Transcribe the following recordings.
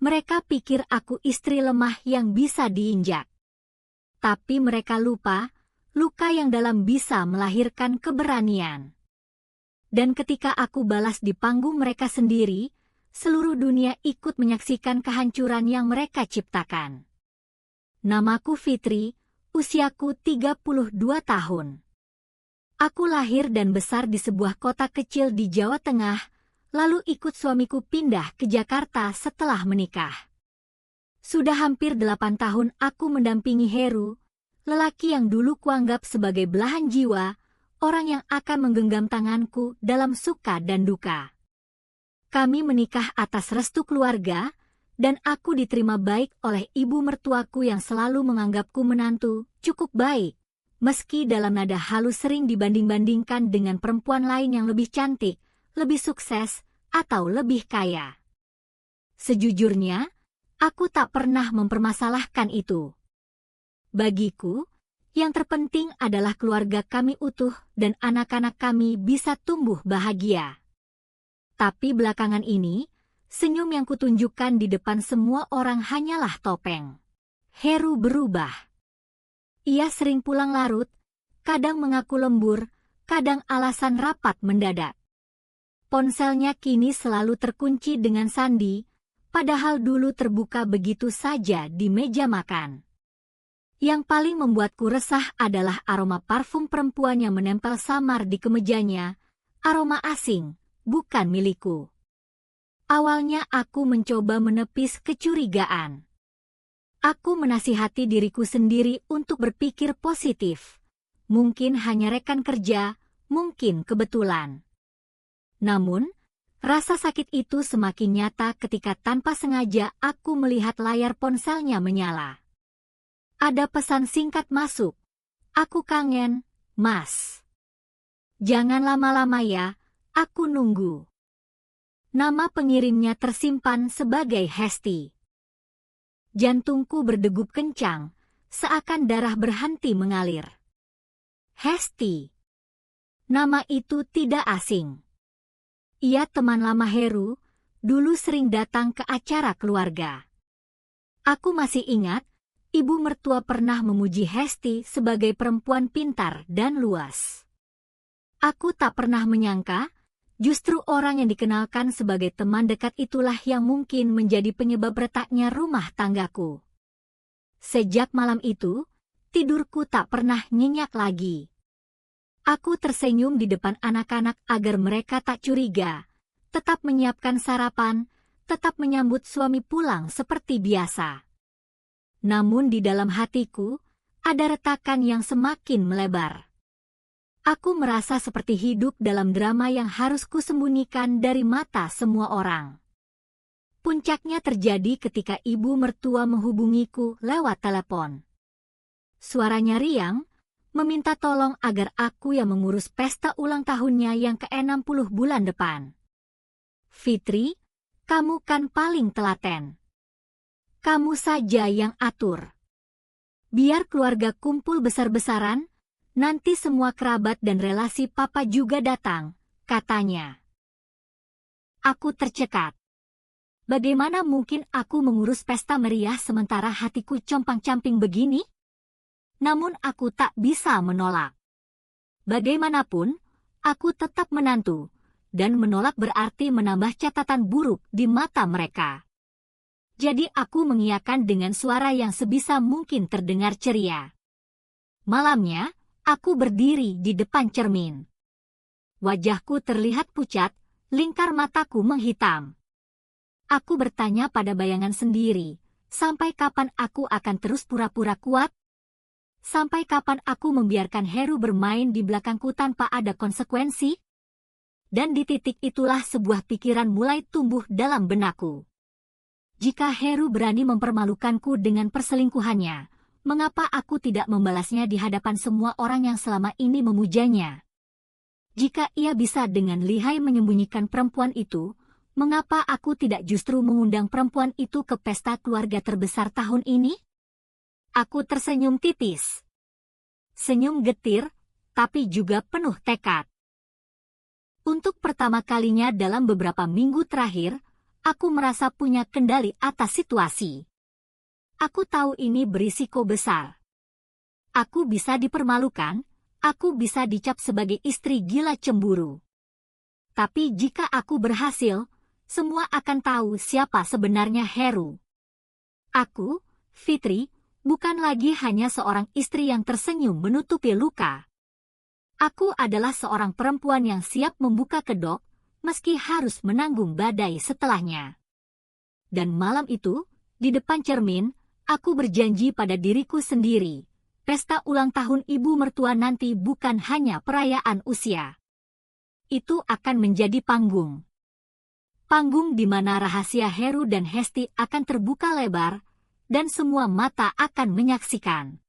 Mereka pikir aku istri lemah yang bisa diinjak. Tapi mereka lupa, luka yang dalam bisa melahirkan keberanian. Dan ketika aku balas di panggung mereka sendiri, seluruh dunia ikut menyaksikan kehancuran yang mereka ciptakan. Namaku Fitri, usiaku 32 tahun. Aku lahir dan besar di sebuah kota kecil di Jawa Tengah, lalu ikut suamiku pindah ke Jakarta setelah menikah. Sudah hampir 8 tahun aku mendampingi Heru, lelaki yang dulu kuanggap sebagai belahan jiwa, orang yang akan menggenggam tanganku dalam suka dan duka. Kami menikah atas restu keluarga, dan aku diterima baik oleh ibu mertuaku yang selalu menganggapku menantu cukup baik, meski dalam nada halus sering dibanding-bandingkan dengan perempuan lain yang lebih cantik, lebih sukses, atau lebih kaya. Sejujurnya, aku tak pernah mempermasalahkan itu. Bagiku, yang terpenting adalah keluarga kami utuh dan anak-anak kami bisa tumbuh bahagia. Tapi belakangan ini, senyum yang kutunjukkan di depan semua orang hanyalah topeng. Heru berubah. Ia sering pulang larut, kadang mengaku lembur, kadang alasan rapat mendadak. Ponselnya kini selalu terkunci dengan sandi, padahal dulu terbuka begitu saja di meja makan. Yang paling membuatku resah adalah aroma parfum perempuan yang menempel samar di kemejanya, aroma asing, bukan milikku. Awalnya aku mencoba menepis kecurigaan. Aku menasihati diriku sendiri untuk berpikir positif. Mungkin hanya rekan kerja, mungkin kebetulan. Namun, rasa sakit itu semakin nyata ketika tanpa sengaja aku melihat layar ponselnya menyala. Ada pesan singkat masuk. Aku kangen, Mas. Jangan lama-lama ya, aku nunggu. Nama pengirimnya tersimpan sebagai Hesti. Jantungku berdegup kencang, seakan darah berhenti mengalir. Hesti. Nama itu tidak asing. Ia teman lama Heru, dulu sering datang ke acara keluarga. Aku masih ingat, ibu mertua pernah memuji Hesti sebagai perempuan pintar dan luas. Aku tak pernah menyangka, justru orang yang dikenalkan sebagai teman dekat itulah yang mungkin menjadi penyebab retaknya rumah tanggaku. Sejak malam itu, tidurku tak pernah nyenyak lagi. Aku tersenyum di depan anak-anak agar mereka tak curiga, tetap menyiapkan sarapan, tetap menyambut suami pulang seperti biasa. Namun di dalam hatiku, ada retakan yang semakin melebar. Aku merasa seperti hidup dalam drama yang harus kusembunyikan dari mata semua orang. Puncaknya terjadi ketika ibu mertua menghubungiku lewat telepon. Suaranya riang, meminta tolong agar aku yang mengurus pesta ulang tahunnya yang ke-60 bulan depan. Fitri, kamu kan paling telaten. Kamu saja yang atur. Biar keluarga kumpul besar-besaran, nanti semua kerabat dan relasi papa juga datang, katanya. Aku tercekat. Bagaimana mungkin aku mengurus pesta meriah sementara hatiku compang-camping begini? Namun aku tak bisa menolak. Bagaimanapun, aku tetap menantu, dan menolak berarti menambah catatan buruk di mata mereka. Jadi aku mengiyakan dengan suara yang sebisa mungkin terdengar ceria. Malamnya, aku berdiri di depan cermin. Wajahku terlihat pucat, lingkar mataku menghitam. Aku bertanya pada bayangan sendiri, sampai kapan aku akan terus pura-pura kuat? Sampai kapan aku membiarkan Heru bermain di belakangku tanpa ada konsekuensi? Dan di titik itulah sebuah pikiran mulai tumbuh dalam benakku. Jika Heru berani mempermalukanku dengan perselingkuhannya, mengapa aku tidak membalasnya di hadapan semua orang yang selama ini memujanya? Jika ia bisa dengan lihai menyembunyikan perempuan itu, mengapa aku tidak justru mengundang perempuan itu ke pesta keluarga terbesar tahun ini? Aku tersenyum tipis. Senyum getir, tapi juga penuh tekad. Untuk pertama kalinya dalam beberapa minggu terakhir, aku merasa punya kendali atas situasi. Aku tahu ini berisiko besar. Aku bisa dipermalukan, aku bisa dicap sebagai istri gila cemburu. Tapi jika aku berhasil, semua akan tahu siapa sebenarnya Heru. Aku, Fitri, bukan lagi hanya seorang istri yang tersenyum menutupi luka. Aku adalah seorang perempuan yang siap membuka kedok, meski harus menanggung badai setelahnya. Dan malam itu, di depan cermin, aku berjanji pada diriku sendiri, pesta ulang tahun ibu mertua nanti bukan hanya perayaan usia. Itu akan menjadi panggung. Panggung di mana rahasia Heru dan Hesti akan terbuka lebar, dan semua mata akan menyaksikan.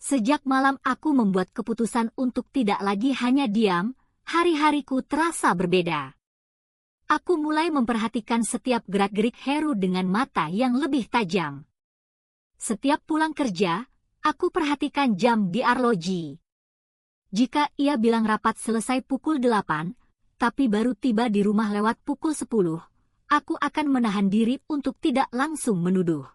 Sejak malam aku membuat keputusan untuk tidak lagi hanya diam, hari-hariku terasa berbeda. Aku mulai memperhatikan setiap gerak-gerik Heru dengan mata yang lebih tajam. Setiap pulang kerja, aku perhatikan jam di arloji. Jika ia bilang rapat selesai pukul 8, tapi baru tiba di rumah lewat pukul 10, aku akan menahan diri untuk tidak langsung menuduh.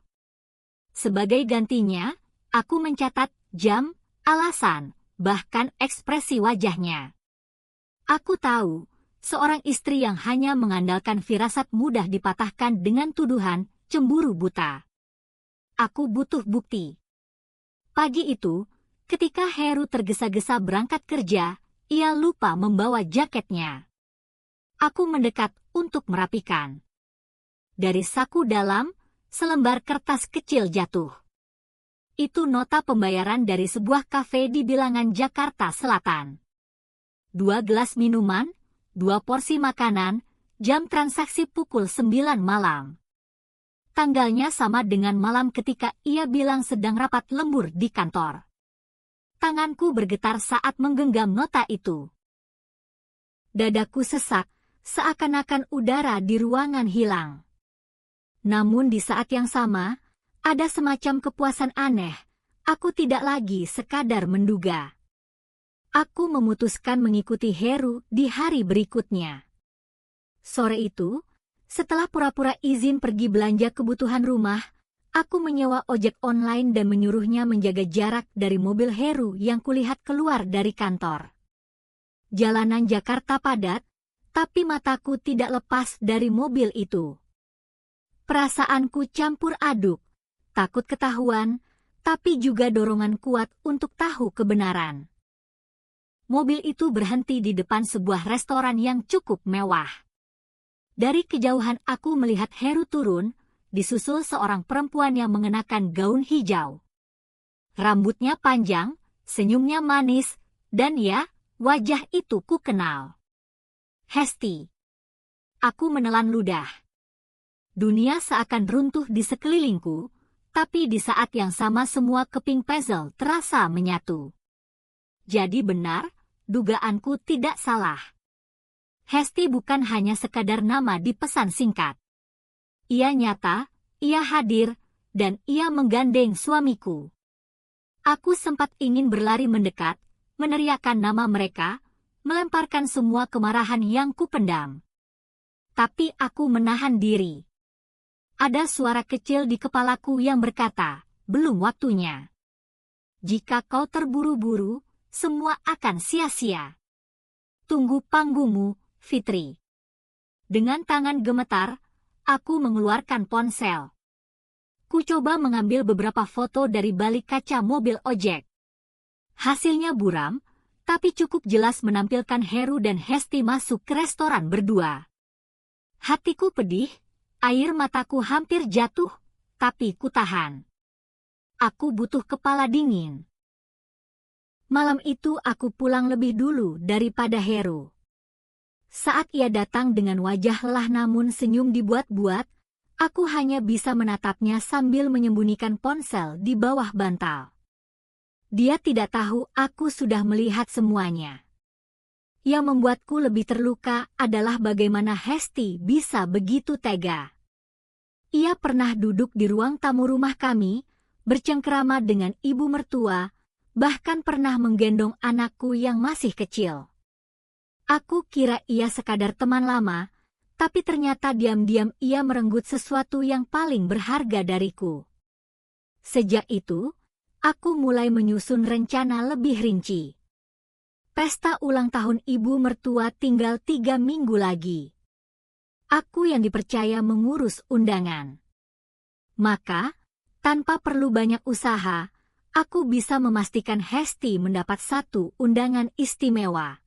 Sebagai gantinya, aku mencatat jam, alasan, bahkan ekspresi wajahnya. Aku tahu, seorang istri yang hanya mengandalkan firasat mudah dipatahkan dengan tuduhan cemburu buta. Aku butuh bukti. Pagi itu, ketika Heru tergesa-gesa berangkat kerja, ia lupa membawa jaketnya. Aku mendekat untuk merapikan. Dari saku dalam, selembar kertas kecil jatuh. Itu nota pembayaran dari sebuah kafe di bilangan Jakarta Selatan. 2 gelas minuman, 2 porsi makanan, jam transaksi pukul 9 malam. Tanggalnya sama dengan malam ketika ia bilang sedang rapat lembur di kantor. Tanganku bergetar saat menggenggam nota itu. Dadaku sesak, seakan-akan udara di ruangan hilang. Namun di saat yang sama, ada semacam kepuasan aneh. Aku tidak lagi sekadar menduga. Aku memutuskan mengikuti Heru di hari berikutnya. Sore itu, setelah pura-pura izin pergi belanja kebutuhan rumah, aku menyewa ojek online dan menyuruhnya menjaga jarak dari mobil Heru yang kulihat keluar dari kantor. Jalanan Jakarta padat, tapi mataku tidak lepas dari mobil itu. Perasaanku campur aduk, takut ketahuan, tapi juga dorongan kuat untuk tahu kebenaran. Mobil itu berhenti di depan sebuah restoran yang cukup mewah. Dari kejauhan aku melihat Heru turun, disusul seorang perempuan yang mengenakan gaun hijau. Rambutnya panjang, senyumnya manis, dan ya, wajah itu ku kenal. Hesti. Aku menelan ludah. Dunia seakan runtuh di sekelilingku, tapi di saat yang sama semua keping puzzle terasa menyatu. Jadi benar, dugaanku tidak salah. Hesti bukan hanya sekadar nama di pesan singkat. Ia nyata, ia hadir, dan ia menggandeng suamiku. Aku sempat ingin berlari mendekat, meneriakkan nama mereka, melemparkan semua kemarahan yang kupendam. Tapi aku menahan diri. Ada suara kecil di kepalaku yang berkata, belum waktunya. Jika kau terburu-buru, semua akan sia-sia. Tunggu panggungmu, Fitri. Dengan tangan gemetar, aku mengeluarkan ponsel. Ku coba mengambil beberapa foto dari balik kaca mobil ojek. Hasilnya buram, tapi cukup jelas menampilkan Heru dan Hesti masuk ke restoran berdua. Hatiku pedih. Air mataku hampir jatuh, tapi ku tahan. Aku butuh kepala dingin. Malam itu aku pulang lebih dulu daripada Heru. Saat ia datang dengan wajah lelah namun senyum dibuat-buat, aku hanya bisa menatapnya sambil menyembunyikan ponsel di bawah bantal. Dia tidak tahu aku sudah melihat semuanya. Yang membuatku lebih terluka adalah bagaimana Hesti bisa begitu tega. Ia pernah duduk di ruang tamu rumah kami, bercengkerama dengan ibu mertua, bahkan pernah menggendong anakku yang masih kecil. Aku kira ia sekadar teman lama, Tapi ternyata diam-diam ia merenggut sesuatu yang paling berharga dariku. Sejak itu, aku mulai menyusun rencana lebih rinci. Pesta ulang tahun ibu mertua tinggal 3 minggu lagi. Aku yang dipercaya mengurus undangan. Maka, tanpa perlu banyak usaha, aku bisa memastikan Hesti mendapat satu undangan istimewa.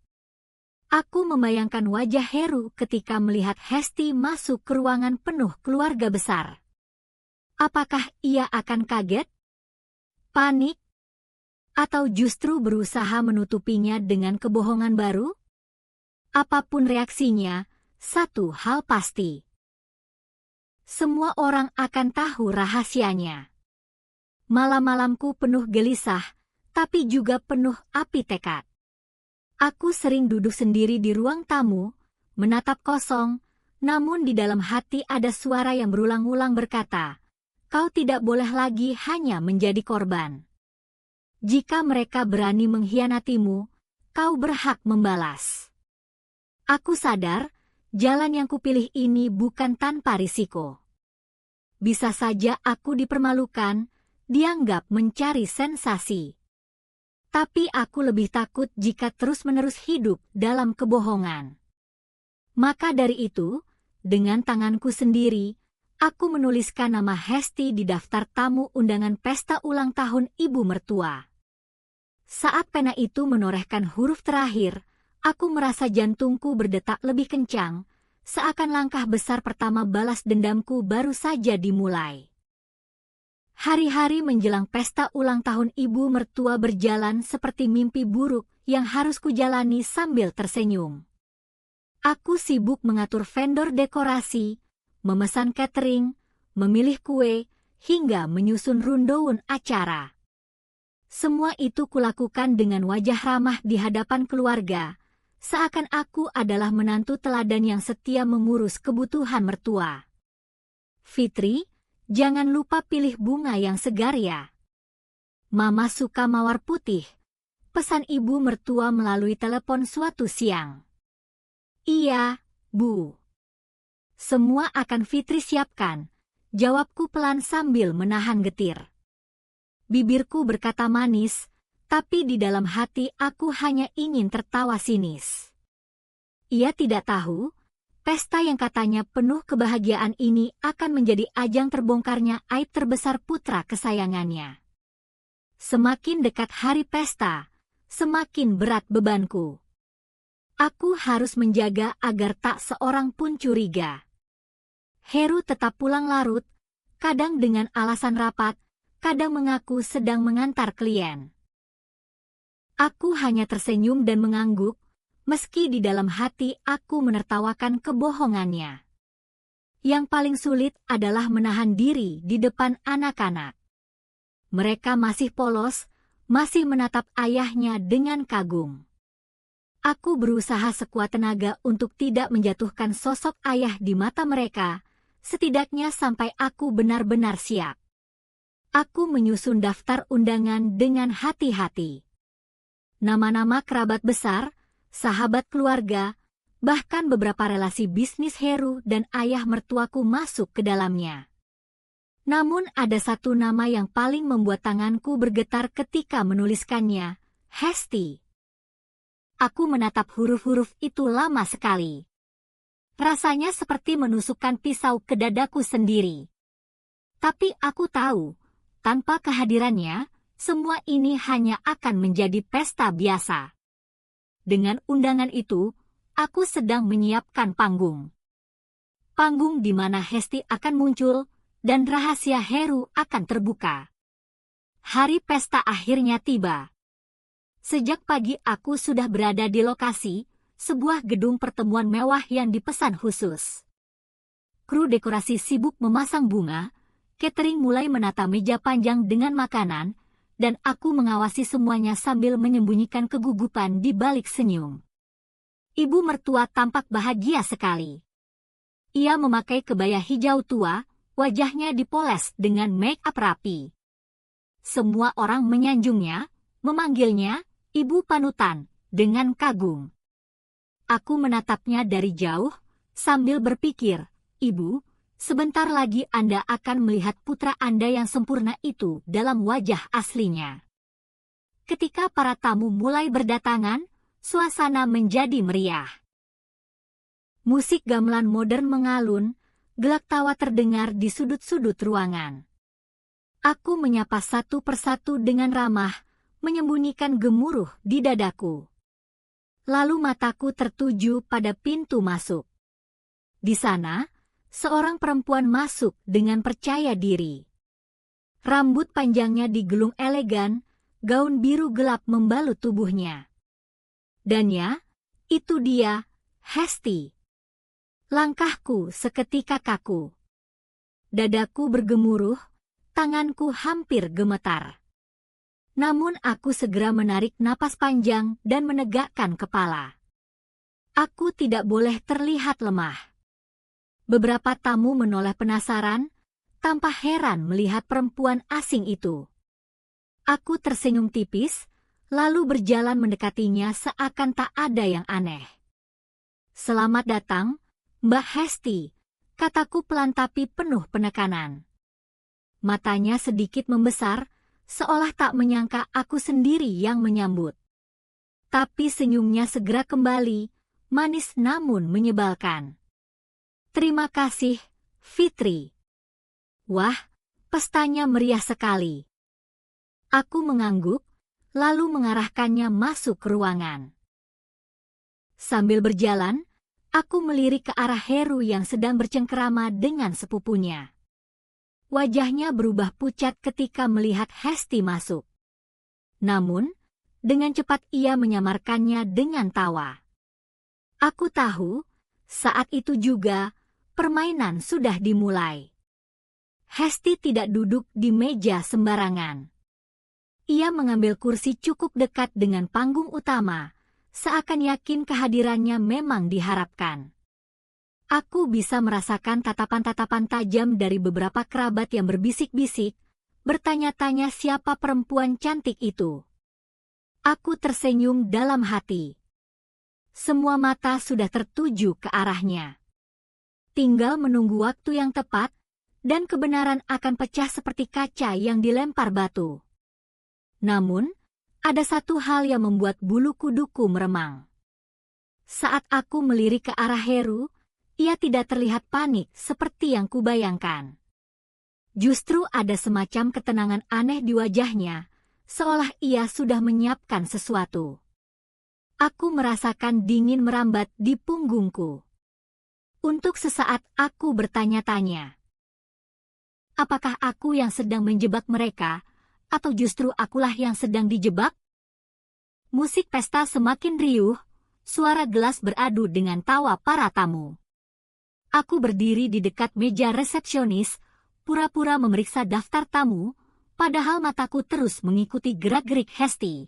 Aku membayangkan wajah Heru ketika melihat Hesti masuk ke ruangan penuh keluarga besar. Apakah ia akan kaget? Panik? Atau justru berusaha menutupinya dengan kebohongan baru? Apapun reaksinya, satu hal pasti. Semua orang akan tahu rahasianya. Malam-malamku penuh gelisah, tapi juga penuh api tekad. Aku sering duduk sendiri di ruang tamu, menatap kosong, namun di dalam hati ada suara yang berulang-ulang berkata, "Kau tidak boleh lagi hanya menjadi korban. Jika mereka berani mengkhianatimu, kau berhak membalas." Aku sadar, jalan yang kupilih ini bukan tanpa risiko. Bisa saja aku dipermalukan, dianggap mencari sensasi. Tapi aku lebih takut jika terus-menerus hidup dalam kebohongan. Maka dari itu, dengan tanganku sendiri, aku menuliskan nama Hesti di daftar tamu undangan pesta ulang tahun ibu mertua. Saat pena itu menorehkan huruf terakhir, aku merasa jantungku berdetak lebih kencang, seakan langkah besar pertama balas dendamku baru saja dimulai. Hari-hari menjelang pesta ulang tahun ibu mertua berjalan seperti mimpi buruk yang harus kujalani sambil tersenyum. Aku sibuk mengatur vendor dekorasi, memesan catering, memilih kue, hingga menyusun rundown acara. Semua itu kulakukan dengan wajah ramah di hadapan keluarga, seakan aku adalah menantu teladan yang setia mengurus kebutuhan mertua. "Fitri, jangan lupa pilih bunga yang segar ya. Mama suka mawar putih," pesan ibu mertua melalui telepon suatu siang. "Iya, Bu. Semua akan Fitri siapkan," jawabku pelan sambil menahan getir. Bibirku berkata manis, tapi di dalam hati aku hanya ingin tertawa sinis. Ia tidak tahu, pesta yang katanya penuh kebahagiaan ini akan menjadi ajang terbongkarnya aib terbesar putra kesayangannya. Semakin dekat hari pesta, semakin berat bebanku. Aku harus menjaga agar tak seorang pun curiga. Heru tetap pulang larut, kadang dengan alasan rapat, kadang mengaku sedang mengantar klien. Aku hanya tersenyum dan mengangguk, meski di dalam hati aku menertawakan kebohongannya. Yang paling sulit adalah menahan diri di depan anak-anak. Mereka masih polos, masih menatap ayahnya dengan kagum. Aku berusaha sekuat tenaga untuk tidak menjatuhkan sosok ayah di mata mereka, setidaknya sampai aku benar-benar siap. Aku menyusun daftar undangan dengan hati-hati. Nama-nama kerabat besar, sahabat keluarga, bahkan beberapa relasi bisnis Heru dan ayah mertuaku masuk ke dalamnya. Namun ada satu nama yang paling membuat tanganku bergetar ketika menuliskannya, Hesti. Aku menatap huruf-huruf itu lama sekali. Rasanya seperti menusukkan pisau ke dadaku sendiri. Tapi aku tahu, tanpa kehadirannya, semua ini hanya akan menjadi pesta biasa. Dengan undangan itu, aku sedang menyiapkan panggung. Panggung di mana Hesti akan muncul, dan rahasia Heru akan terbuka. Hari pesta akhirnya tiba. Sejak pagi aku sudah berada di lokasi, sebuah gedung pertemuan mewah yang dipesan khusus. Kru dekorasi sibuk memasang bunga, catering mulai menata meja panjang dengan makanan, dan aku mengawasi semuanya sambil menyembunyikan kegugupan di balik senyum. Ibu mertua tampak bahagia sekali. Ia memakai kebaya hijau tua, wajahnya dipoles dengan make-up rapi. Semua orang menyanjungnya, memanggilnya ibu panutan, dengan kagum. Aku menatapnya dari jauh, sambil berpikir, "Ibu, sebentar lagi Anda akan melihat putra Anda yang sempurna itu dalam wajah aslinya." Ketika para tamu mulai berdatangan, suasana menjadi meriah. Musik gamelan modern mengalun, gelak tawa terdengar di sudut-sudut ruangan. Aku menyapa satu persatu dengan ramah, menyembunyikan gemuruh di dadaku. Lalu mataku tertuju pada pintu masuk. Di sana, seorang perempuan masuk dengan percaya diri. Rambut panjangnya digelung elegan, gaun biru gelap membalut tubuhnya. Dan ya, itu dia, Hesti. Langkahku seketika kaku. Dadaku bergemuruh, tanganku hampir gemetar. Namun aku segera menarik napas panjang dan menegakkan kepala. Aku tidak boleh terlihat lemah. Beberapa tamu menoleh penasaran, tanpa heran melihat perempuan asing itu. Aku tersenyum tipis, lalu berjalan mendekatinya seakan tak ada yang aneh. "Selamat datang, Mbak Hesti," kataku pelan tapi penuh penekanan. Matanya sedikit membesar, seolah tak menyangka aku sendiri yang menyambut. Tapi senyumnya segera kembali, manis namun menyebalkan. "Terima kasih, Fitri." Wah, pestanya meriah sekali. Aku mengangguk, lalu mengarahkannya masuk ke ruangan. Sambil berjalan, aku melirik ke arah Heru yang sedang bercengkerama dengan sepupunya. Wajahnya berubah pucat ketika melihat Hesti masuk. Namun, dengan cepat ia menyamarkannya dengan tawa. Aku tahu, saat itu juga, permainan sudah dimulai. Hesti tidak duduk di meja sembarangan. Ia mengambil kursi cukup dekat dengan panggung utama, seakan yakin kehadirannya memang diharapkan. Aku bisa merasakan tatapan-tatapan tajam dari beberapa kerabat yang berbisik-bisik, bertanya-tanya siapa perempuan cantik itu. Aku tersenyum dalam hati. Semua mata sudah tertuju ke arahnya. Tinggal menunggu waktu yang tepat, dan kebenaran akan pecah seperti kaca yang dilempar batu. Namun, ada satu hal yang membuat bulu kuduku meremang. Saat aku melirik ke arah Heru, ia tidak terlihat panik seperti yang kubayangkan. Justru ada semacam ketenangan aneh di wajahnya, seolah ia sudah menyiapkan sesuatu. Aku merasakan dingin merambat di punggungku. Untuk sesaat aku bertanya-tanya. Apakah aku yang sedang menjebak mereka, atau justru akulah yang sedang dijebak? Musik pesta semakin riuh, suara gelas beradu dengan tawa para tamu. Aku berdiri di dekat meja resepsionis, pura-pura memeriksa daftar tamu, padahal mataku terus mengikuti gerak-gerik Hesti.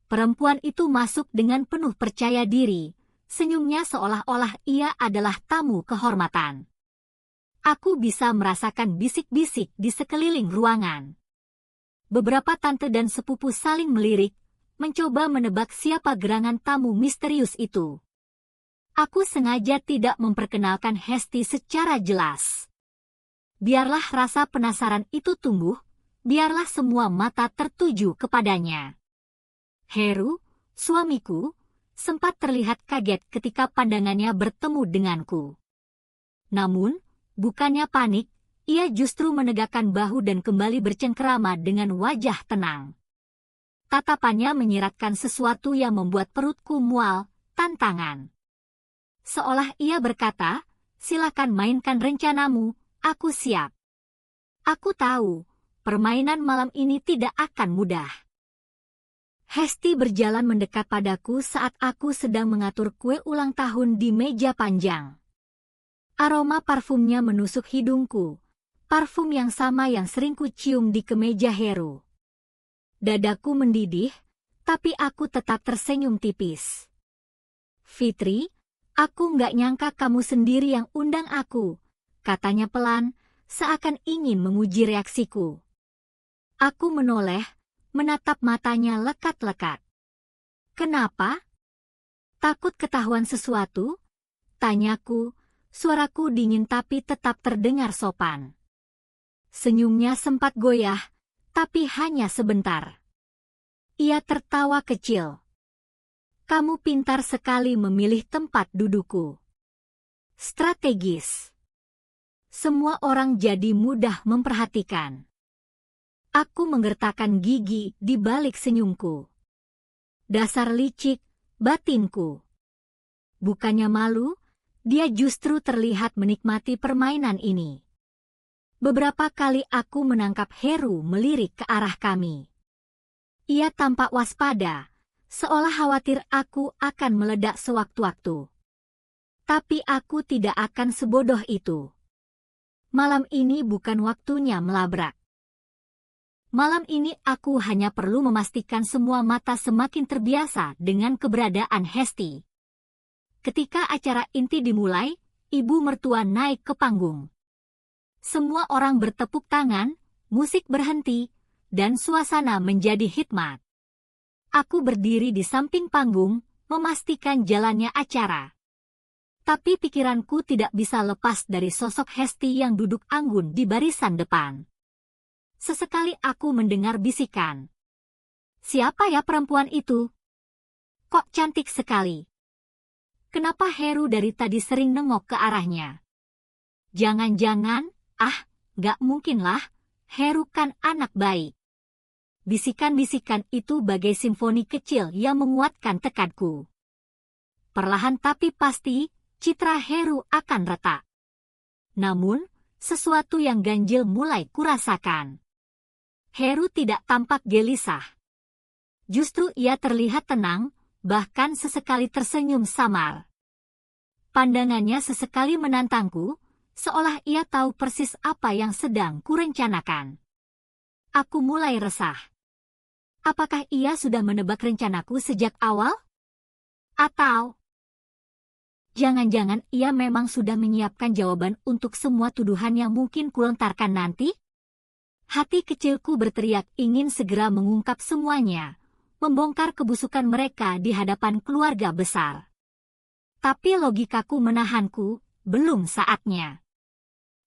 Perempuan itu masuk dengan penuh percaya diri, senyumnya seolah-olah ia adalah tamu kehormatan. Aku bisa merasakan bisik-bisik di sekeliling ruangan. Beberapa tante dan sepupu saling melirik, mencoba menebak siapa gerangan tamu misterius itu. Aku sengaja tidak memperkenalkan Hesti secara jelas. Biarlah rasa penasaran itu tumbuh, biarlah semua mata tertuju kepadanya. Heru, suamiku, sempat terlihat kaget ketika pandangannya bertemu denganku. Namun, bukannya panik, ia justru menegakkan bahu dan kembali bercengkerama dengan wajah tenang. Tatapannya menyiratkan sesuatu yang membuat perutku mual, tantangan. Seolah ia berkata, "Silakan mainkan rencanamu, aku siap." Aku tahu, permainan malam ini tidak akan mudah. Hesti berjalan mendekat padaku saat aku sedang mengatur kue ulang tahun di meja panjang. Aroma parfumnya menusuk hidungku, parfum yang sama yang sering kucium di kemeja Heru. Dadaku mendidih, tapi aku tetap tersenyum tipis. "Fitri, aku nggak nyangka kamu sendiri yang undang aku," katanya pelan, seakan ingin menguji reaksiku. Aku menoleh, menatap matanya lekat-lekat. "Kenapa? Takut ketahuan sesuatu?" Tanyaku, suaraku dingin tapi tetap terdengar sopan. Senyumnya sempat goyah, tapi hanya sebentar. Ia tertawa kecil. Kamu pintar sekali memilih tempat dudukku. Strategis. Semua orang jadi mudah memperhatikan. Aku menggertakkan gigi di balik senyumku. Dasar licik, batinku. Bukannya malu, dia justru terlihat menikmati permainan ini. Beberapa kali aku menangkap Heru melirik ke arah kami. Ia tampak waspada, seolah khawatir aku akan meledak sewaktu-waktu. Tapi aku tidak akan sebodoh itu. Malam ini bukan waktunya melabrak. Malam ini aku hanya perlu memastikan semua mata semakin terbiasa dengan keberadaan Hesti. Ketika acara inti dimulai, ibu mertua naik ke panggung. Semua orang bertepuk tangan, musik berhenti, dan suasana menjadi hikmat. Aku berdiri di samping panggung, memastikan jalannya acara. Tapi pikiranku tidak bisa lepas dari sosok Hesti yang duduk anggun di barisan depan. Sesekali aku mendengar bisikan. Siapa ya perempuan itu? Kok cantik sekali. Kenapa Heru dari tadi sering nengok ke arahnya? Jangan-jangan, gak mungkinlah, Heru kan anak baik. Bisikan-bisikan itu bagai simfoni kecil yang menguatkan tekadku. Perlahan tapi pasti, citra Heru akan retak. Namun, sesuatu yang ganjil mulai kurasakan. Heru tidak tampak gelisah. Justru ia terlihat tenang, bahkan sesekali tersenyum samar. Pandangannya sesekali menantangku, seolah ia tahu persis apa yang sedang kurencanakan. Aku mulai resah. Apakah ia sudah menebak rencanaku sejak awal? Atau jangan-jangan ia memang sudah menyiapkan jawaban untuk semua tuduhan yang mungkin kulontarkan nanti? Hati kecilku berteriak ingin segera mengungkap semuanya, membongkar kebusukan mereka di hadapan keluarga besar. Tapi logikaku menahanku, belum saatnya.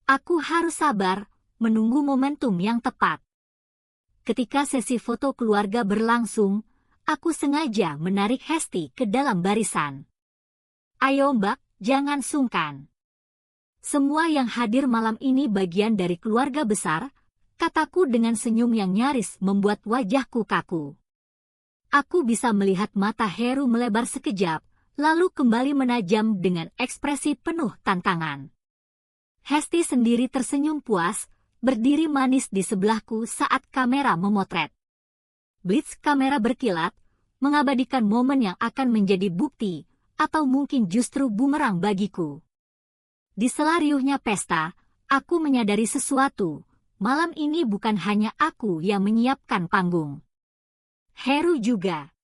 Aku harus sabar, menunggu momentum yang tepat. Ketika sesi foto keluarga berlangsung, aku sengaja menarik Hesti ke dalam barisan. Ayo Mbak, jangan sungkan. Semua yang hadir malam ini bagian dari keluarga besar, kataku dengan senyum yang nyaris membuat wajahku kaku. Aku bisa melihat mata Heru melebar sekejap, lalu kembali menajam dengan ekspresi penuh tantangan. Hesti sendiri tersenyum puas, berdiri manis di sebelahku saat kamera memotret. Blitz kamera berkilat, mengabadikan momen yang akan menjadi bukti, atau mungkin justru bumerang bagiku. Di sela riuhnya pesta, aku menyadari sesuatu. Malam ini bukan hanya aku yang menyiapkan panggung. Heru juga.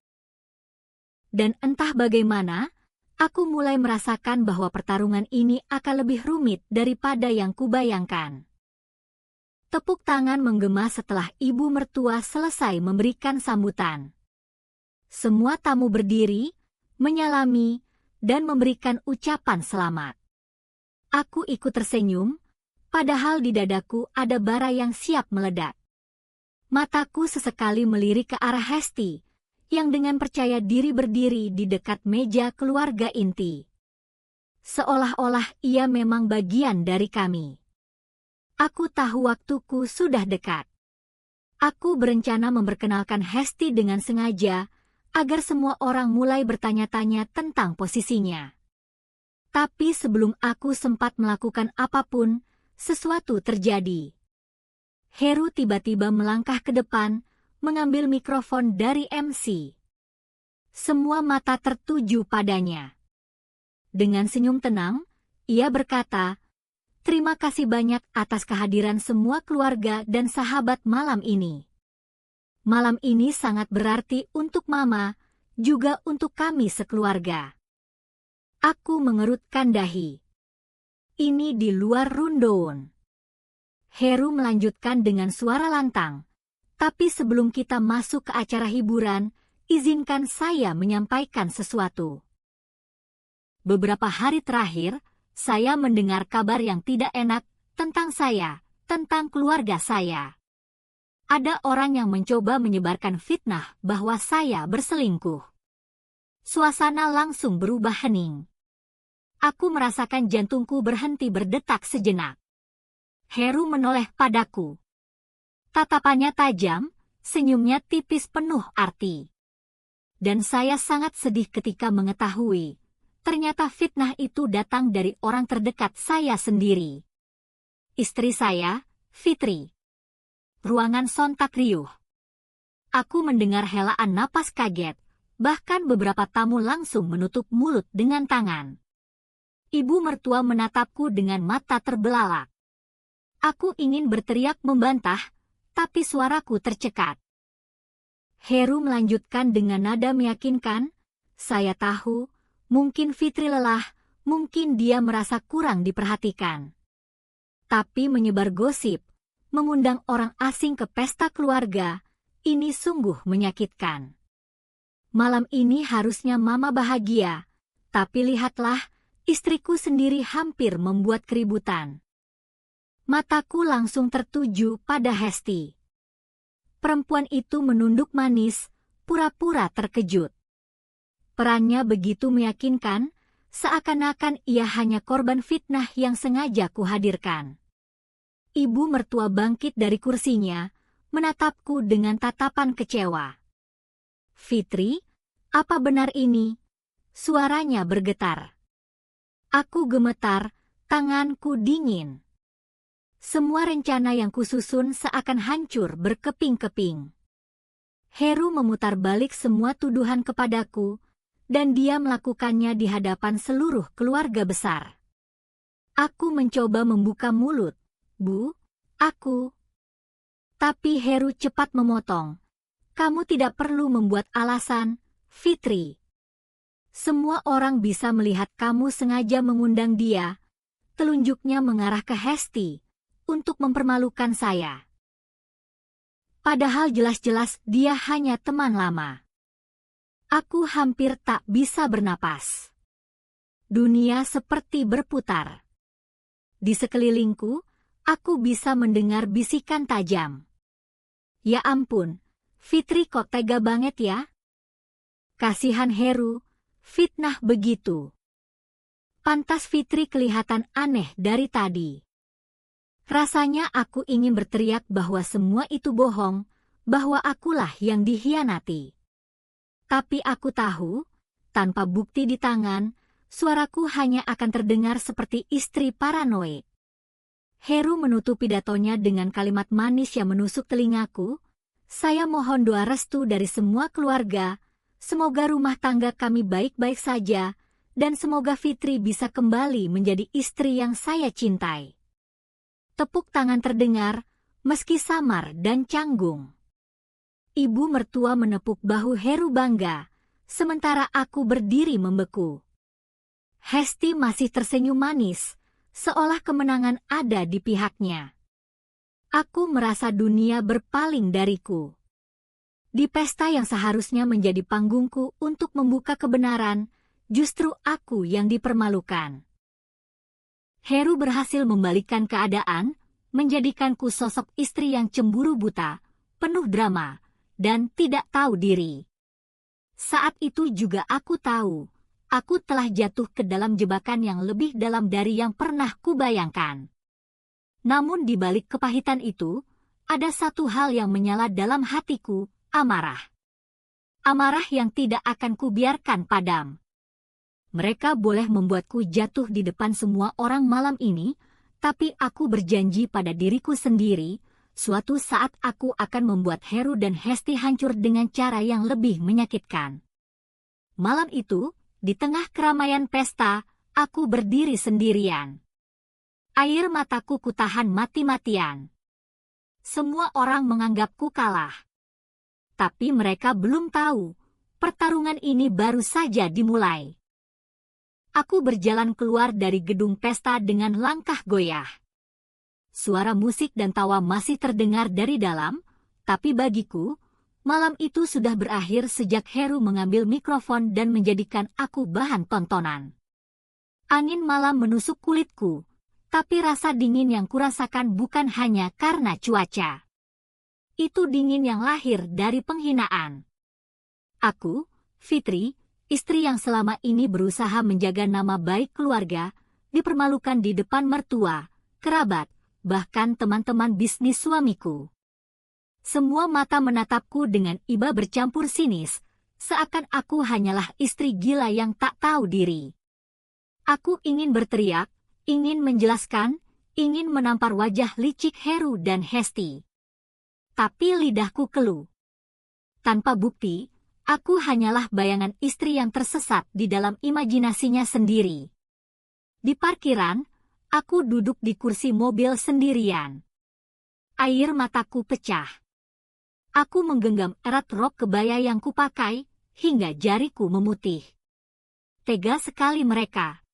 Dan entah bagaimana, aku mulai merasakan bahwa pertarungan ini akan lebih rumit daripada yang kubayangkan. Tepuk tangan menggema setelah ibu mertua selesai memberikan sambutan. Semua tamu berdiri, menyalami, dan memberikan ucapan selamat. Aku ikut tersenyum, padahal di dadaku ada bara yang siap meledak. Mataku sesekali melirik ke arah Hesti, yang dengan percaya diri berdiri di dekat meja keluarga inti. Seolah-olah ia memang bagian dari kami. Aku tahu waktuku sudah dekat. Aku berencana memperkenalkan Hesti dengan sengaja, agar semua orang mulai bertanya-tanya tentang posisinya. Tapi sebelum aku sempat melakukan apapun, sesuatu terjadi. Heru tiba-tiba melangkah ke depan, mengambil mikrofon dari MC. Semua mata tertuju padanya. Dengan senyum tenang, ia berkata, "Terima kasih banyak atas kehadiran semua keluarga dan sahabat malam ini. Malam ini sangat berarti untuk Mama, juga untuk kami sekeluarga." Aku mengerutkan dahi. Ini di luar rundown. Heru melanjutkan dengan suara lantang. Tapi sebelum kita masuk ke acara hiburan, izinkan saya menyampaikan sesuatu. Beberapa hari terakhir, saya mendengar kabar yang tidak enak tentang saya, tentang keluarga saya. Ada orang yang mencoba menyebarkan fitnah bahwa saya berselingkuh. Suasana langsung berubah hening. Aku merasakan jantungku berhenti berdetak sejenak. Heru menoleh padaku. Tatapannya tajam, senyumnya tipis penuh arti. Dan saya sangat sedih ketika mengetahui, ternyata fitnah itu datang dari orang terdekat saya sendiri. Istri saya, Fitri. Ruangan sontak riuh. Aku mendengar helaan napas kaget, bahkan beberapa tamu langsung menutup mulut dengan tangan. Ibu mertua menatapku dengan mata terbelalak. Aku ingin berteriak membantah, tapi suaraku tercekat. Heru melanjutkan dengan nada meyakinkan, saya tahu, mungkin Fitri lelah, mungkin dia merasa kurang diperhatikan. Tapi menyebar gosip, mengundang orang asing ke pesta keluarga, ini sungguh menyakitkan. Malam ini harusnya Mama bahagia, tapi lihatlah, istriku sendiri hampir membuat keributan. Mataku langsung tertuju pada Hesti. Perempuan itu menunduk manis, pura-pura terkejut. Perannya begitu meyakinkan, seakan-akan ia hanya korban fitnah yang sengaja kuhadirkan. Ibu mertua bangkit dari kursinya, menatapku dengan tatapan kecewa. Fitri, apa benar ini? Suaranya bergetar. Aku gemetar, tanganku dingin. Semua rencana yang kususun seakan hancur berkeping-keping. Heru memutar balik semua tuduhan kepadaku, dan dia melakukannya di hadapan seluruh keluarga besar. Aku mencoba membuka mulut, Bu, aku. Tapi Heru cepat memotong. Kamu tidak perlu membuat alasan, Fitri. Semua orang bisa melihat kamu sengaja mengundang dia. Telunjuknya mengarah ke Hesti untuk mempermalukan saya. Padahal jelas-jelas dia hanya teman lama. Aku hampir tak bisa bernapas. Dunia seperti berputar. Di sekelilingku, aku bisa mendengar bisikan tajam. Ya ampun, Fitri kok tega banget ya? Kasihan Heru, fitnah begitu. Pantas Fitri kelihatan aneh dari tadi. Rasanya aku ingin berteriak bahwa semua itu bohong, bahwa akulah yang dikhianati. Tapi aku tahu, tanpa bukti di tangan, suaraku hanya akan terdengar seperti istri paranoid. Heru menutup pidatonya dengan kalimat manis yang menusuk telingaku. Saya mohon doa restu dari semua keluarga, semoga rumah tangga kami baik-baik saja, dan semoga Fitri bisa kembali menjadi istri yang saya cintai. Tepuk tangan terdengar, meski samar dan canggung. Ibu mertua menepuk bahu Heru bangga, sementara aku berdiri membeku. Hesti masih tersenyum manis, seolah kemenangan ada di pihaknya. Aku merasa dunia berpaling dariku. Di pesta yang seharusnya menjadi panggungku untuk membuka kebenaran, justru aku yang dipermalukan. Heru berhasil membalikkan keadaan, menjadikanku sosok istri yang cemburu buta, penuh drama, dan tidak tahu diri. Saat itu juga aku tahu, aku telah jatuh ke dalam jebakan yang lebih dalam dari yang pernah kubayangkan. Namun di balik kepahitan itu, ada satu hal yang menyala dalam hatiku, amarah. Amarah yang tidak akan kubiarkan padam. Mereka boleh membuatku jatuh di depan semua orang malam ini, tapi aku berjanji pada diriku sendiri, suatu saat aku akan membuat Heru dan Hesti hancur dengan cara yang lebih menyakitkan. Malam itu, di tengah keramaian pesta, aku berdiri sendirian. Air mataku kutahan mati-matian. Semua orang menganggapku kalah. Tapi mereka belum tahu, pertarungan ini baru saja dimulai. Aku berjalan keluar dari gedung pesta dengan langkah goyah. Suara musik dan tawa masih terdengar dari dalam, tapi bagiku, malam itu sudah berakhir sejak Heru mengambil mikrofon dan menjadikan aku bahan tontonan. Angin malam menusuk kulitku, tapi rasa dingin yang kurasakan bukan hanya karena cuaca. Itu dingin yang lahir dari penghinaan. Aku, Fitri, istri yang selama ini berusaha menjaga nama baik keluarga, dipermalukan di depan mertua, kerabat, bahkan teman-teman bisnis suamiku. Semua mata menatapku dengan iba bercampur sinis, seakan aku hanyalah istri gila yang tak tahu diri. Aku ingin berteriak, ingin menjelaskan, ingin menampar wajah licik Heru dan Hesti. Tapi lidahku keluh. Tanpa bukti, aku hanyalah bayangan istri yang tersesat di dalam imajinasinya sendiri. Di parkiran, aku duduk di kursi mobil sendirian. Air mataku pecah. Aku menggenggam erat rok kebaya yang kupakai, hingga jariku memutih. Tega sekali mereka.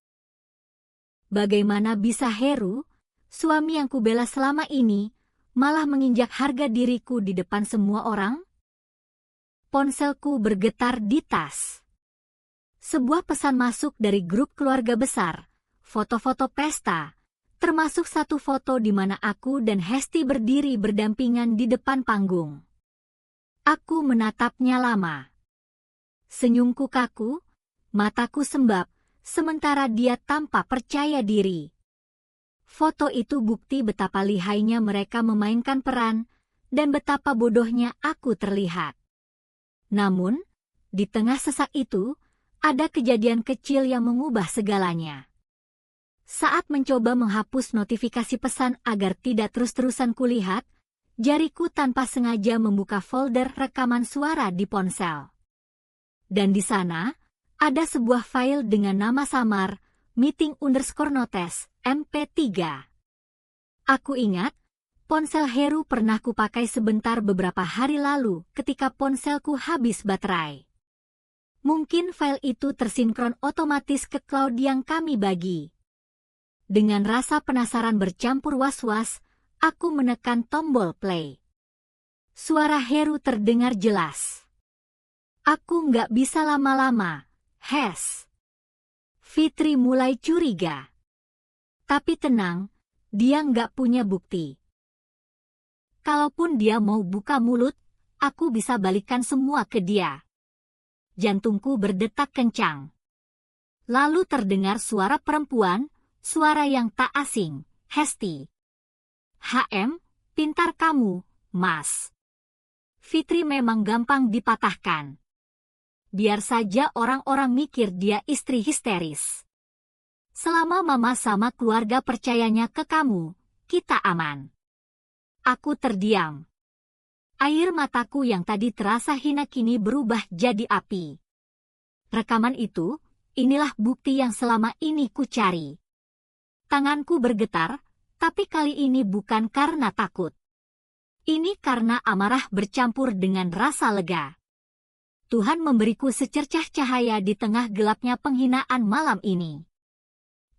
Bagaimana bisa Heru, suami yang kubela selama ini, malah menginjak harga diriku di depan semua orang? Ponselku bergetar di tas. Sebuah pesan masuk dari grup keluarga besar, foto-foto pesta, termasuk satu foto di mana aku dan Hesti berdiri berdampingan di depan panggung. Aku menatapnya lama. Senyumku kaku, mataku sembab, sementara dia tampak percaya diri. Foto itu bukti betapa lihainya mereka memainkan peran, dan betapa bodohnya aku terlihat. Namun, di tengah sesak itu, ada kejadian kecil yang mengubah segalanya. Saat mencoba menghapus notifikasi pesan agar tidak terus-terusan kulihat, jariku tanpa sengaja membuka folder rekaman suara di ponsel. Dan di sana, ada sebuah file dengan nama samar, meeting_notes, MP3. Aku ingat, ponsel Heru pernah kupakai sebentar beberapa hari lalu ketika ponselku habis baterai. Mungkin file itu tersinkron otomatis ke cloud yang kami bagi. Dengan rasa penasaran bercampur was-was, aku menekan tombol play. Suara Heru terdengar jelas. Aku nggak bisa lama-lama, Hes. Fitri mulai curiga. Tapi tenang, dia nggak punya bukti. Kalaupun dia mau buka mulut, aku bisa balikan semua ke dia. Jantungku berdetak kencang. Lalu terdengar suara perempuan, suara yang tak asing, Hesti. Pintar kamu, Mas. Fitri memang gampang dipatahkan. Biar saja orang-orang mikir dia istri histeris. Selama mama sama keluarga percayanya ke kamu, kita aman. Aku terdiam. Air mataku yang tadi terasa hina kini berubah jadi api. Rekaman itu, inilah bukti yang selama ini ku cari. Tanganku bergetar, tapi kali ini bukan karena takut. Ini karena amarah bercampur dengan rasa lega. Tuhan memberiku secercah cahaya di tengah gelapnya penghinaan malam ini.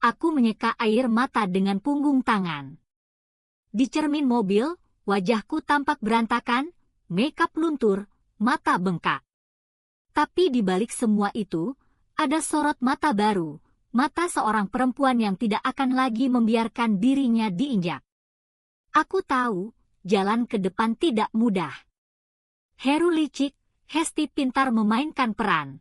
Aku menyeka air mata dengan punggung tangan. Di cermin mobil, wajahku tampak berantakan, makeup luntur, mata bengkak. Tapi di balik semua itu, ada sorot mata baru, mata seorang perempuan yang tidak akan lagi membiarkan dirinya diinjak. Aku tahu, jalan ke depan tidak mudah. Heru licik, Hesti pintar memainkan peran.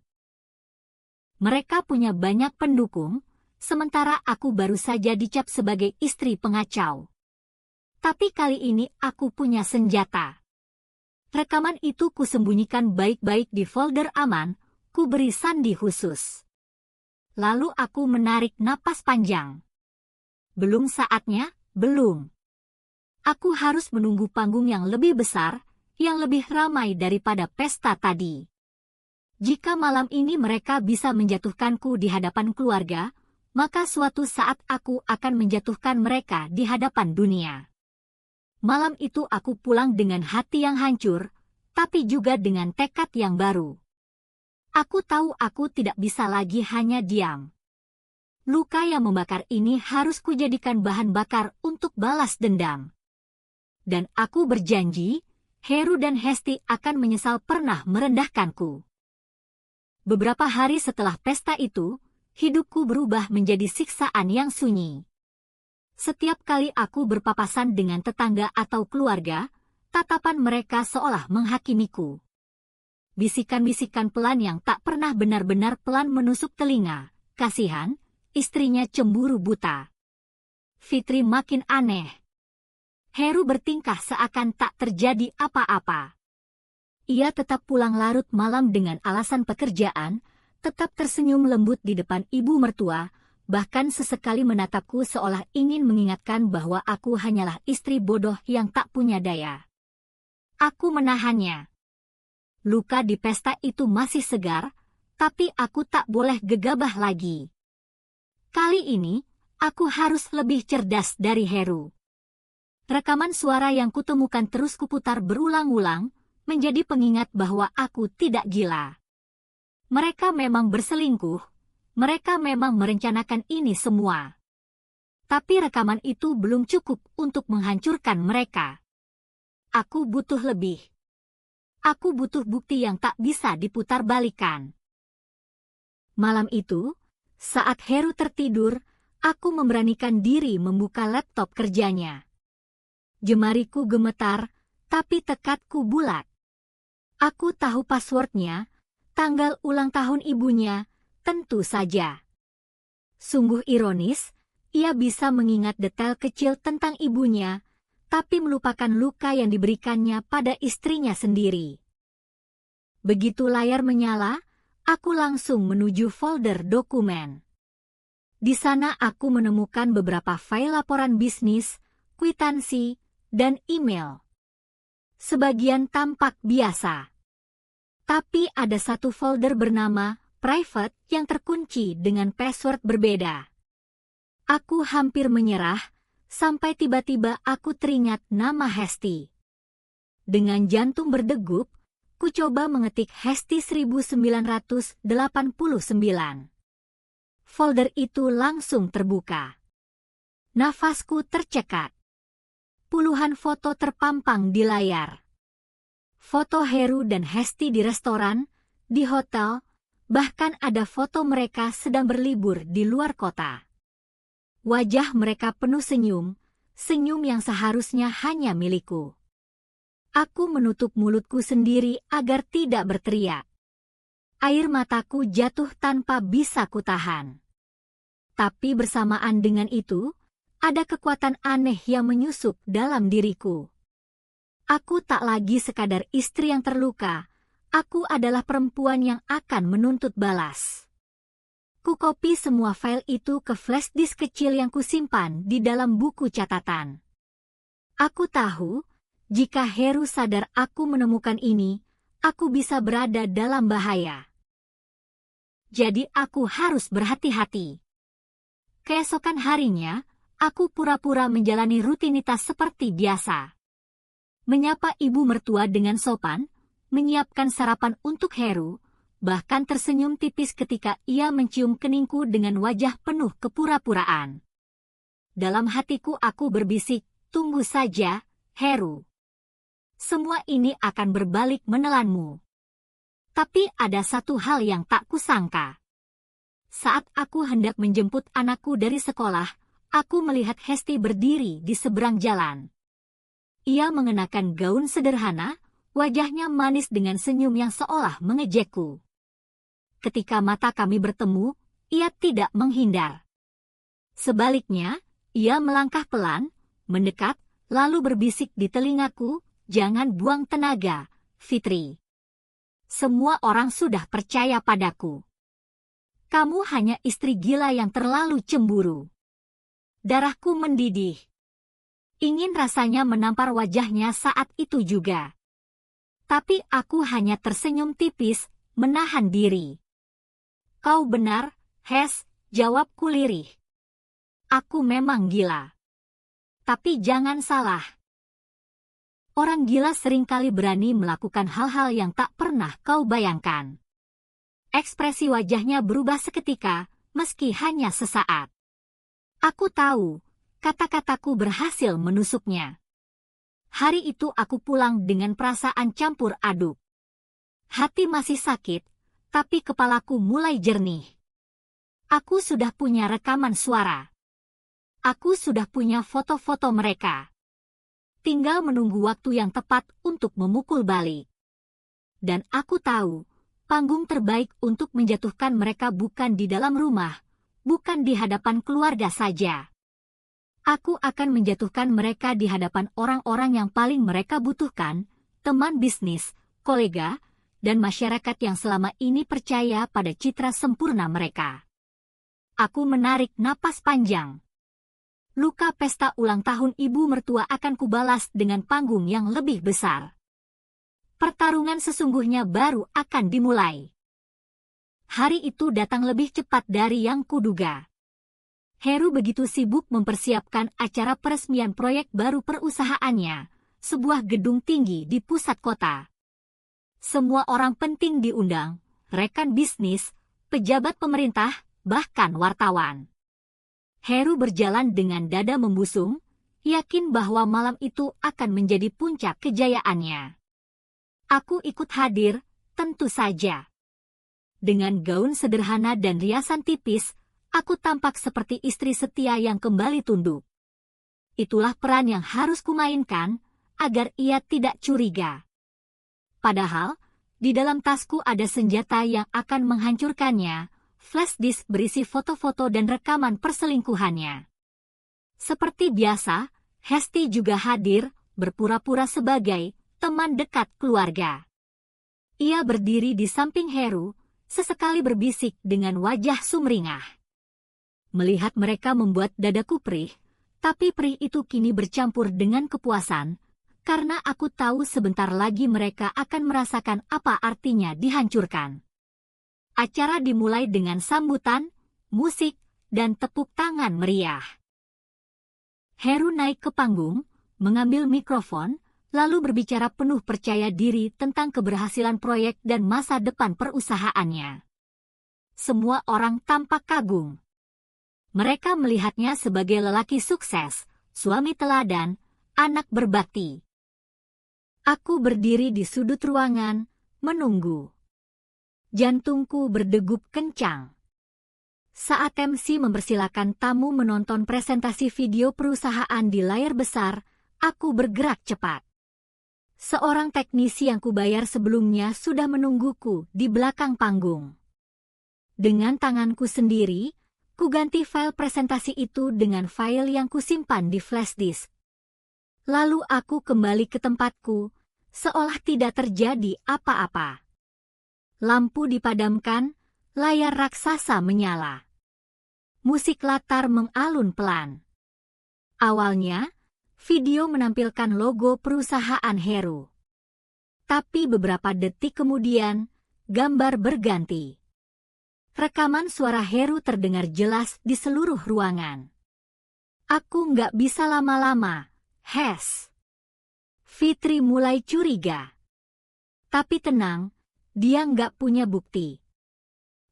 Mereka punya banyak pendukung, sementara aku baru saja dicap sebagai istri pengacau. Tapi kali ini aku punya senjata. Rekaman itu kusembunyikan baik-baik di folder aman, ku beri sandi khusus. Lalu aku menarik napas panjang. Belum saatnya, belum. Aku harus menunggu panggung yang lebih besar, yang lebih ramai daripada pesta tadi. Jika malam ini mereka bisa menjatuhkanku di hadapan keluarga, maka suatu saat aku akan menjatuhkan mereka di hadapan dunia. Malam itu aku pulang dengan hati yang hancur, tapi juga dengan tekad yang baru. Aku tahu aku tidak bisa lagi hanya diam. Luka yang membakar ini harus kujadikan bahan bakar untuk balas dendam. Dan aku berjanji, Heru dan Hesti akan menyesal pernah merendahkanku. Beberapa hari setelah pesta itu, hidupku berubah menjadi siksaan yang sunyi. Setiap kali aku berpapasan dengan tetangga atau keluarga, tatapan mereka seolah menghakimiku. Bisikan-bisikan pelan yang tak pernah benar-benar pelan menusuk telinga. Kasihan, istrinya cemburu buta. Fitri makin aneh. Heru bertingkah seakan tak terjadi apa-apa. Ia tetap pulang larut malam dengan alasan pekerjaan, tetap tersenyum lembut di depan ibu mertua, bahkan sesekali menatapku seolah ingin mengingatkan bahwa aku hanyalah istri bodoh yang tak punya daya. Aku menahannya. Luka di pesta itu masih segar, tapi aku tak boleh gegabah lagi. Kali ini, aku harus lebih cerdas dari Heru. Rekaman suara yang kutemukan terus kuputar berulang-ulang, menjadi pengingat bahwa aku tidak gila. Mereka memang berselingkuh, mereka memang merencanakan ini semua. Tapi rekaman itu belum cukup untuk menghancurkan mereka. Aku butuh lebih. Aku butuh bukti yang tak bisa diputar-balikan. Malam itu, saat Heru tertidur, aku memberanikan diri membuka laptop kerjanya. Jemariku gemetar, tapi tekadku bulat. Aku tahu passwordnya, tanggal ulang tahun ibunya, tentu saja. Sungguh ironis, ia bisa mengingat detail kecil tentang ibunya, tapi melupakan luka yang diberikannya pada istrinya sendiri. Begitu layar menyala, aku langsung menuju folder dokumen. Di sana aku menemukan beberapa file laporan bisnis, kwitansi, dan email. Sebagian tampak biasa. Tapi ada satu folder bernama private yang terkunci dengan password berbeda. Aku hampir menyerah, sampai tiba-tiba aku teringat nama Hesti. Dengan jantung berdegup, ku coba mengetik Hesti 1989. Folder itu langsung terbuka. Nafasku tercekat. Puluhan foto terpampang di layar. Foto Heru dan Hesti di restoran, di hotel, bahkan ada foto mereka sedang berlibur di luar kota. Wajah mereka penuh senyum, senyum yang seharusnya hanya milikku. Aku menutup mulutku sendiri agar tidak berteriak. Air mataku jatuh tanpa bisa kutahan. Tapi bersamaan dengan itu, ada kekuatan aneh yang menyusup dalam diriku. Aku tak lagi sekadar istri yang terluka, aku adalah perempuan yang akan menuntut balas. Ku copy semua file itu ke flash disk kecil yang kusimpan di dalam buku catatan. Aku tahu, jika Heru sadar aku menemukan ini, aku bisa berada dalam bahaya. Jadi aku harus berhati-hati. Keesokan harinya, aku pura-pura menjalani rutinitas seperti biasa. Menyapa ibu mertua dengan sopan, menyiapkan sarapan untuk Heru, bahkan tersenyum tipis ketika ia mencium keningku dengan wajah penuh kepura-puraan. Dalam hatiku aku berbisik, tunggu saja, Heru. Semua ini akan berbalik menelanmu. Tapi ada satu hal yang tak kusangka. Saat aku hendak menjemput anakku dari sekolah, aku melihat Hesti berdiri di seberang jalan. Ia mengenakan gaun sederhana, wajahnya manis dengan senyum yang seolah mengejekku. Ketika mata kami bertemu, ia tidak menghindar. Sebaliknya, ia melangkah pelan, mendekat, lalu berbisik di telingaku, "Jangan buang tenaga, Fitri. Semua orang sudah percaya padaku. Kamu hanya istri gila yang terlalu cemburu." Darahku mendidih. Ingin rasanya menampar wajahnya saat itu juga. Tapi aku hanya tersenyum tipis, menahan diri. "Kau benar, Hes," jawabku lirih. "Aku memang gila. Tapi jangan salah. Orang gila seringkali berani melakukan hal-hal yang tak pernah kau bayangkan." Ekspresi wajahnya berubah seketika, meski hanya sesaat. Aku tahu, kata-kataku berhasil menusuknya. Hari itu aku pulang dengan perasaan campur aduk. Hati masih sakit, tapi kepalaku mulai jernih. Aku sudah punya rekaman suara. Aku sudah punya foto-foto mereka. Tinggal menunggu waktu yang tepat untuk memukul balik. Dan aku tahu, panggung terbaik untuk menjatuhkan mereka bukan di dalam rumah, bukan di hadapan keluarga saja. Aku akan menjatuhkan mereka di hadapan orang-orang yang paling mereka butuhkan, teman bisnis, kolega, dan masyarakat yang selama ini percaya pada citra sempurna mereka. Aku menarik napas panjang. Luka pesta ulang tahun ibu mertua akan kubalas dengan panggung yang lebih besar. Pertarungan sesungguhnya baru akan dimulai. Hari itu datang lebih cepat dari yang kuduga. Heru begitu sibuk mempersiapkan acara peresmian proyek baru perusahaannya, sebuah gedung tinggi di pusat kota. Semua orang penting diundang, rekan bisnis, pejabat pemerintah, bahkan wartawan. Heru berjalan dengan dada membusung, yakin bahwa malam itu akan menjadi puncak kejayaannya. Aku ikut hadir, tentu saja. Dengan gaun sederhana dan riasan tipis, aku tampak seperti istri setia yang kembali tunduk. Itulah peran yang harus kumainkan, agar ia tidak curiga. Padahal, di dalam tasku ada senjata yang akan menghancurkannya, flash disk berisi foto-foto dan rekaman perselingkuhannya. Seperti biasa, Hesti juga hadir, berpura-pura sebagai teman dekat keluarga. Ia berdiri di samping Heru, sesekali berbisik dengan wajah sumringah. Melihat mereka membuat dadaku perih, tapi perih itu kini bercampur dengan kepuasan, karena aku tahu sebentar lagi mereka akan merasakan apa artinya dihancurkan. Acara dimulai dengan sambutan, musik, dan tepuk tangan meriah. Heru naik ke panggung, mengambil mikrofon, lalu berbicara penuh percaya diri tentang keberhasilan proyek dan masa depan perusahaannya. Semua orang tampak kagum. Mereka melihatnya sebagai lelaki sukses, suami teladan, anak berbakti. Aku berdiri di sudut ruangan, menunggu. Jantungku berdegup kencang. Saat MC mempersilakan tamu menonton presentasi video perusahaan di layar besar, aku bergerak cepat. Seorang teknisi yang kubayar sebelumnya sudah menungguku di belakang panggung. Dengan tanganku sendiri, kuganti file presentasi itu dengan file yang kusimpan di flash disk. Lalu aku kembali ke tempatku, seolah tidak terjadi apa-apa. Lampu dipadamkan, layar raksasa menyala. Musik latar mengalun pelan. Awalnya, video menampilkan logo perusahaan Heru. Tapi beberapa detik kemudian, gambar berganti. Rekaman suara Heru terdengar jelas di seluruh ruangan. Aku nggak bisa lama-lama, Hes. Fitri mulai curiga. Tapi tenang, dia nggak punya bukti.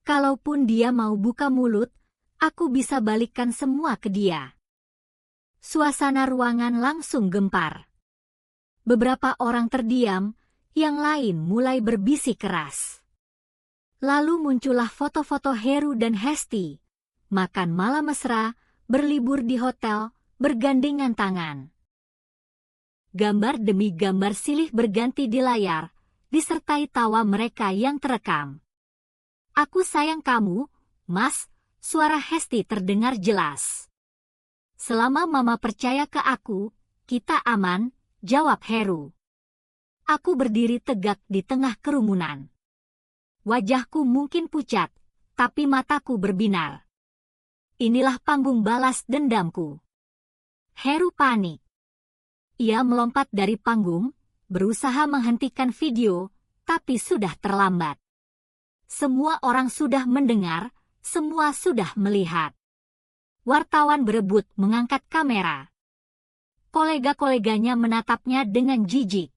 Kalaupun dia mau buka mulut, aku bisa balikkan semua ke dia. Suasana ruangan langsung gempar. Beberapa orang terdiam, yang lain mulai berbisik keras. Lalu muncullah foto-foto Heru dan Hesti, makan malam mesra, berlibur di hotel, bergandengan tangan. Gambar demi gambar silih berganti di layar, disertai tawa mereka yang terekam. Aku sayang kamu, Mas, suara Hesti terdengar jelas. Selama Mama percaya ke aku, kita aman, jawab Heru. Aku berdiri tegak di tengah kerumunan. Wajahku mungkin pucat, tapi mataku berbinar. Inilah panggung balas dendamku. Heru panik. Ia melompat dari panggung, berusaha menghentikan video, tapi sudah terlambat. Semua orang sudah mendengar, semua sudah melihat. Wartawan berebut mengangkat kamera. Kolega-koleganya menatapnya dengan jijik.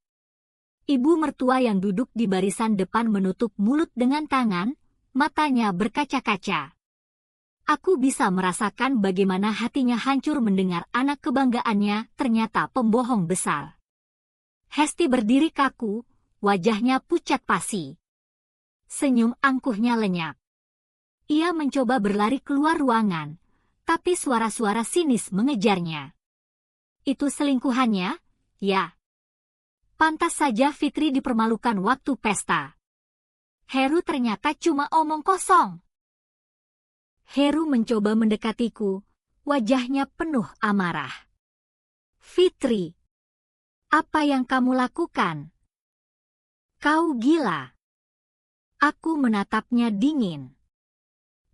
Ibu mertua yang duduk di barisan depan menutup mulut dengan tangan, matanya berkaca-kaca. Aku bisa merasakan bagaimana hatinya hancur mendengar anak kebanggaannya ternyata pembohong besar. Hesti berdiri kaku, wajahnya pucat pasi. Senyum angkuhnya lenyap. Ia mencoba berlari keluar ruangan, tapi suara-suara sinis mengejarnya. Itu selingkuhannya, ya. Pantas saja Fitri dipermalukan waktu pesta. Heru ternyata cuma omong kosong. Heru mencoba mendekatiku, wajahnya penuh amarah. Fitri, apa yang kamu lakukan? Kau gila. Aku menatapnya dingin.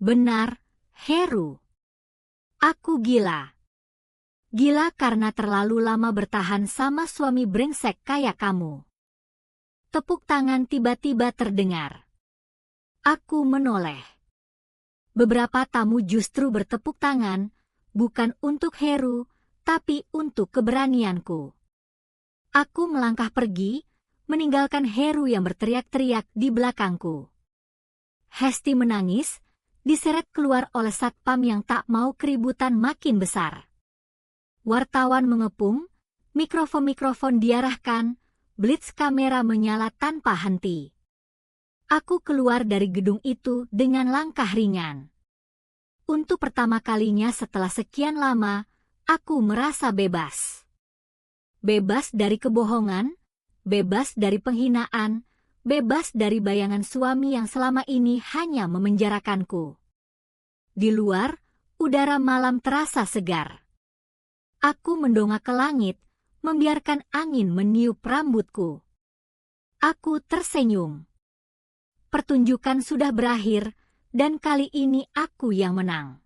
Benar, Heru. Aku gila. Gila karena terlalu lama bertahan sama suami brengsek kayak kamu. Tepuk tangan tiba-tiba terdengar. Aku menoleh. Beberapa tamu justru bertepuk tangan, bukan untuk Heru, tapi untuk keberanianku. Aku melangkah pergi, meninggalkan Heru yang berteriak-teriak di belakangku. Hesti menangis, diseret keluar oleh satpam yang tak mau keributan makin besar. Wartawan mengepung, mikrofon-mikrofon diarahkan, blitz kamera menyala tanpa henti. Aku keluar dari gedung itu dengan langkah ringan. Untuk pertama kalinya setelah sekian lama, aku merasa bebas. Bebas dari kebohongan, bebas dari penghinaan, bebas dari bayangan suami yang selama ini hanya memenjarakanku. Di luar, udara malam terasa segar. Aku mendongak ke langit, membiarkan angin meniup rambutku. Aku tersenyum. Pertunjukan sudah berakhir, dan kali ini aku yang menang.